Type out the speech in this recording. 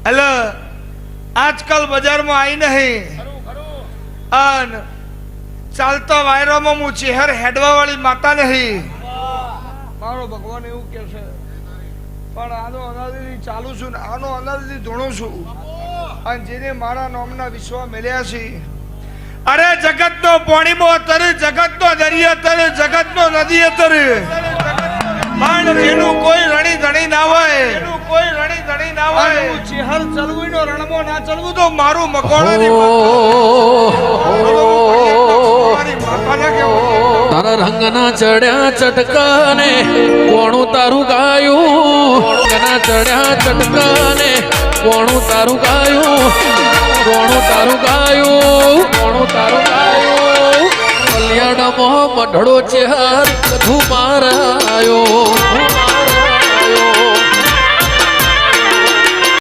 એટલે આજકાલ બજારમાં આવી નહીં અન ચાલતા વાયરામાં હું ચહેર હેડવા વાળી માતા નહીં મારો ભગવાન એવું કે છે પણ આનો અનાદિથી ચાલુ છું ને આનો અનાદિથી ધૂણું છું અને જેને મારા નામના વિશ્વા મળ્યા છે અરે જગતનો પાણીમાં તરે જગતનો દરિયા તરે જગતનો નદીએ તરે પણ એનું કોઈ રણી ધણી ના હોય એનું કોઈ રણી ધણી ના હોય ચહેર ચલવું નો રણમો ના ચલવું તો મારું મકોણાની તારા રંગના ચડ્યા ચટકાને કોણું તારું ગાયું રંગના ચડ્યા ચટકાને કોણું તારું ગાયું કોણું તારું ગાયું કોણું તારું ગાયું કલ્યાણમાં મઢડો ચેહર બધું મારાયો